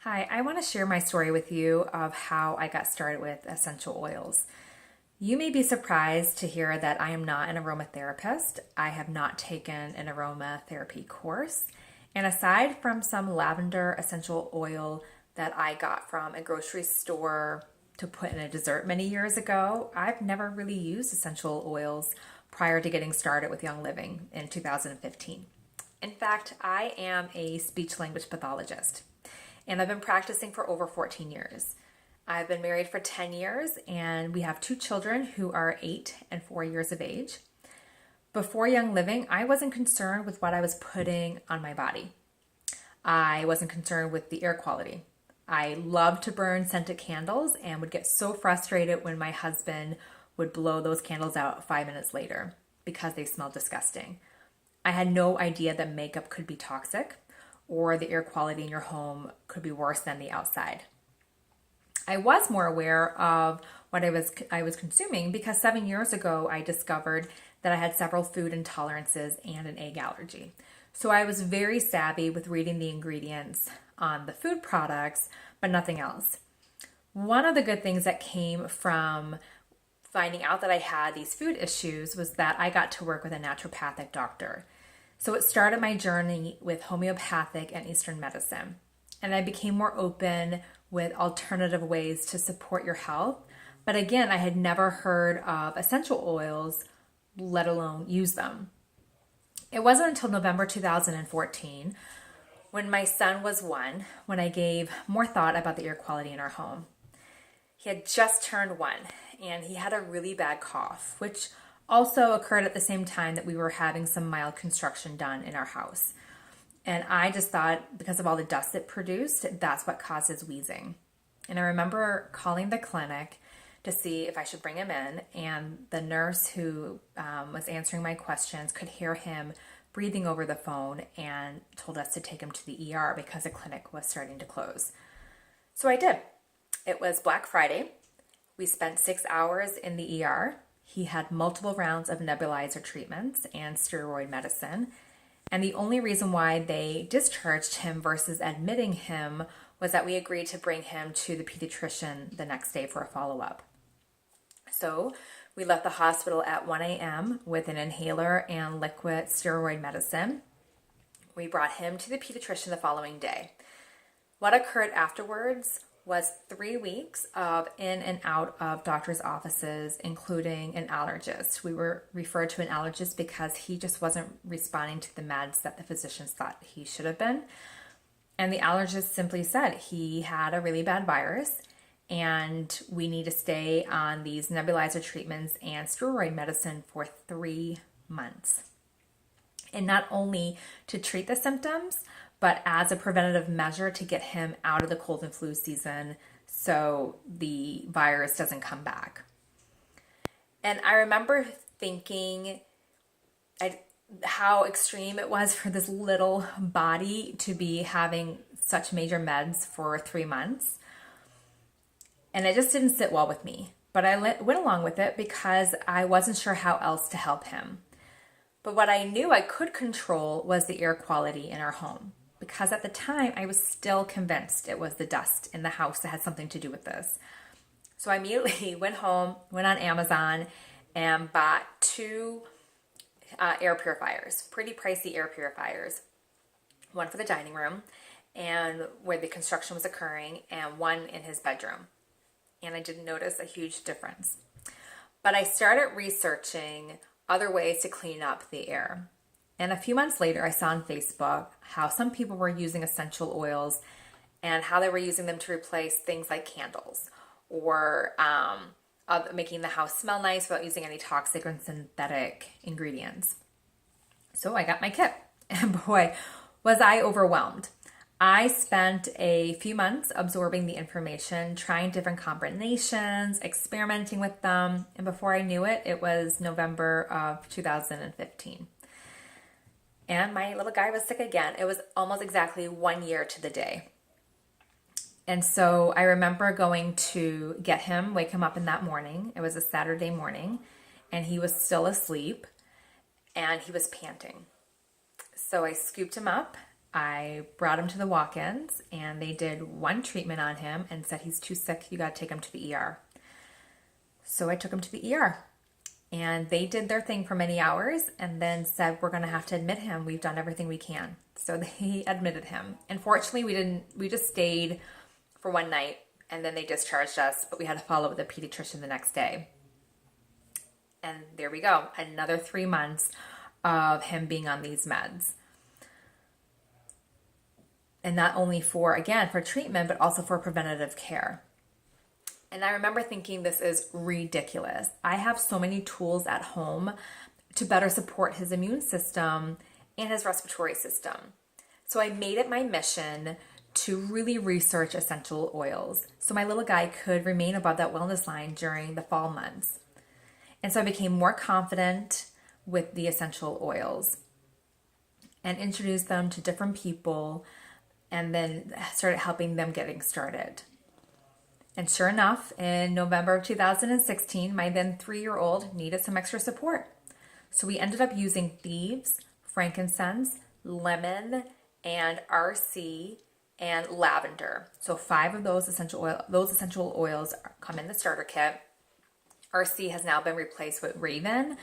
Hi, I want to share my story with you of how I got started with essential oils. You may be surprised to hear that I am not an aromatherapist. I have not taken an aromatherapy course. And aside from some lavender essential oil that I got from a grocery store to put in a dessert many years ago, I've never really used essential oils prior to getting started with Young Living in 2015. In fact, I am a speech language pathologist and I've been practicing for over 14 years. I've been married for 10 years and we have two children who are 8 and 4 years of age. Before Young Living, I wasn't concerned with what I was putting on my body. I wasn't concerned with the air quality. I loved to burn scented candles and would get so frustrated when my husband would blow those candles out 5 minutes later because they smelled disgusting. I had no idea that makeup could be toxic or the air quality in your home could be worse than the outside. I was more aware of what I was consuming because 7 years ago I discovered that I had several food intolerances and an egg allergy. So I was very savvy with reading the ingredients on the food products, but nothing else. One of the good things that came from finding out that I had these food issues was that I got to work with a naturopathic doctor. So it started my journey with homeopathic and Eastern medicine. And I became more open with alternative ways to support your health. But again, I had never heard of essential oils, let alone use them. It wasn't until November 2014, when my son was 1, when I gave more thought about the air quality in our home. He had just turned 1 and he had a really bad cough, which also occurred at the same time that we were having some mild construction done in our house. And I just thought because of all the dust it produced, that's what caused his wheezing. And I remember calling the clinic to see if I should bring him in. And the nurse who was answering my questions could hear him breathing over the phone and told us to take him to the ER because the clinic was starting to close. So I did. It was Black Friday. We spent 6 hours in the ER. He had multiple rounds of nebulizer treatments and steroid medicine. And the only reason why they discharged him versus admitting him was that we agreed to bring him to the pediatrician the next day for a follow-up. So we left the hospital at 1 a.m. with an inhaler and liquid steroid medicine. We brought him to the pediatrician the following day. What occurred afterwards was 3 weeks of in and out of doctor's offices, including an allergist. We were referred to an allergist because he just wasn't responding to the meds that the physicians thought he should have been. And the allergist simply said he had a really bad virus and we need to stay on these nebulizer treatments and steroid medicine for 3 months. And not only to treat the symptoms, but as a preventative measure to get him out of the cold and flu season so the virus doesn't come back. And I remember thinking how extreme it was for this little body to be having such major meds for 3 months. And it just didn't sit well with me. But I went along with it because I wasn't sure how else to help him. But what I knew I could control was the air quality in our home. Because at the time, I was still convinced it was the dust in the house that had something to do with this. So I immediately went home, went on Amazon, and bought 2 air purifiers, pretty pricey air purifiers. One for the dining room, and where the construction was occurring, and one in his bedroom. And I didn't notice a huge difference. But I started researching other ways to clean up the air. And a few months later, I saw on Facebook how some people were using essential oils and how they were using them to replace things like candles or making the house smell nice without using any toxic or synthetic ingredients. So I got my kit, and boy, was I overwhelmed. I spent a few months absorbing the information, trying different combinations, experimenting with them, and before I knew it, it was November of 2015. And my little guy was sick again. It was almost exactly 1 year to the day. And so I remember going to get him, wake him up in that morning. It was a Saturday morning, and he was still asleep, and he was panting. So I scooped him up, I brought him to the walk-ins and they did one treatment on him and said, he's too sick, you got to take him to the ER. So I took him to the ER and they did their thing for many hours and then said, we're going to have to admit him. We've done everything we can. So they admitted him. Unfortunately, we just stayed for one night and then they discharged us, but we had to follow up with a pediatrician the next day. And there we go. Another 3 months of him being on these meds. And not only for treatment, but also for preventative care. And I remember thinking, this is ridiculous. I have so many tools at home to better support his immune system and his respiratory system. So I made it my mission to really research essential oils so my little guy could remain above that wellness line during the fall months. And so I became more confident with the essential oils and introduced them to different people and then started helping them getting started. And sure enough, in November of 2016, my then 3-year-old needed some extra support. So we ended up using thieves, frankincense, lemon, and RC, and lavender. So 5 of those essential oils come in the starter kit. RC has now been replaced with Raven,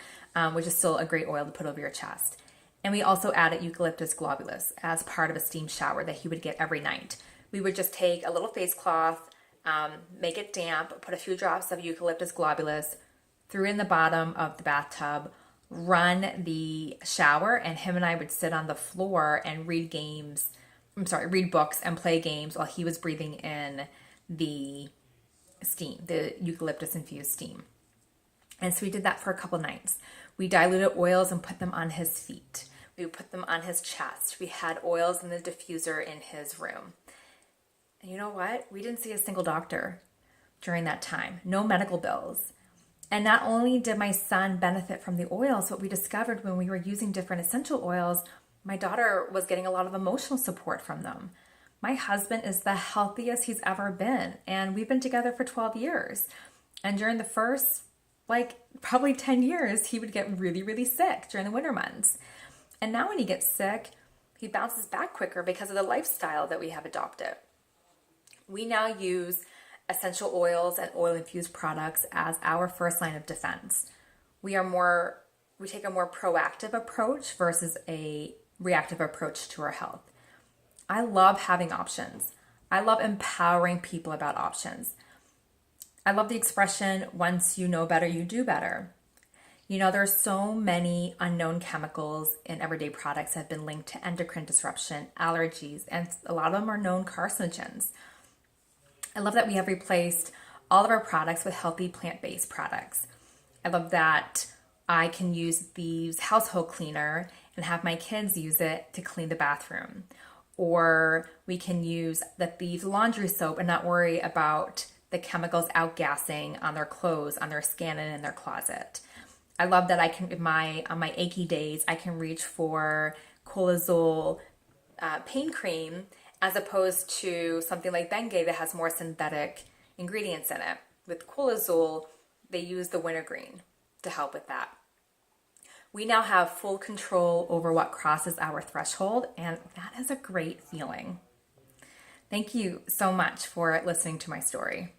which is still a great oil to put over your chest. And we also added eucalyptus globulus as part of a steam shower that he would get every night. We would just take a little face cloth, make it damp, put a few drops of eucalyptus globulus, threw in the bottom of the bathtub, run the shower, and him and I would sit on the floor and read books and play games while he was breathing in the steam, the eucalyptus infused steam. And so we did that for a couple nights. We diluted oils and put them on his feet. We would put them on his chest. We had oils in the diffuser in his room. And you know what? We didn't see a single doctor during that time. No medical bills. And not only did my son benefit from the oils, what we discovered when we were using different essential oils, my daughter was getting a lot of emotional support from them. My husband is the healthiest he's ever been, and we've been together for 12 years. And during the first, probably 10 years, he would get really, really sick during the winter months. And now when he gets sick, he bounces back quicker because of the lifestyle that we have adopted. We now use essential oils and oil-infused products as our first line of defense. We take a more proactive approach versus a reactive approach to our health. I love having options. I love empowering people about options. I love the expression, once you know better, you do better. You know, there are so many unknown chemicals in everyday products that have been linked to endocrine disruption, allergies, and a lot of them are known carcinogens. I love that we have replaced all of our products with healthy plant-based products. I love that I can use Thieves household cleaner and have my kids use it to clean the bathroom. Or we can use the Thieves laundry soap and not worry about the chemicals outgassing on their clothes, on their skin, and in their closet. I love that I can, on my achy days, I can reach for Colazole pain cream as opposed to something like Bengay that has more synthetic ingredients in it. With Colazole, they use the wintergreen to help with that. We now have full control over what crosses our threshold, and that is a great feeling. Thank you so much for listening to my story.